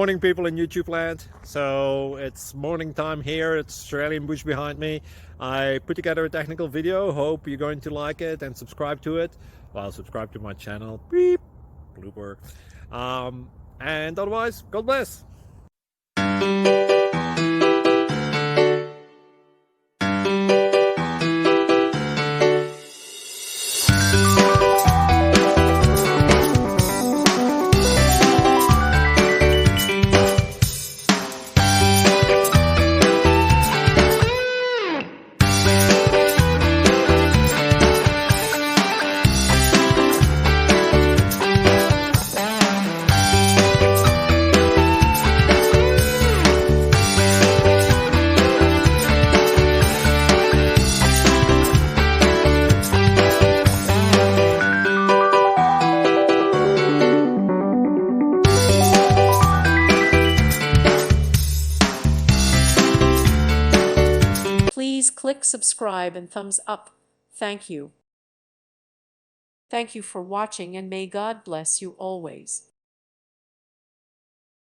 Morning, people in YouTube land. So it's morning time here. It's Australian bush behind me. I put together a technical video. Hope you're going to like it and subscribe to it. Well, subscribe to my channel. Beep. Blooper. And otherwise, God bless. Please click subscribe and thumbs up. Thank you. Thank you for watching, and may God bless you always.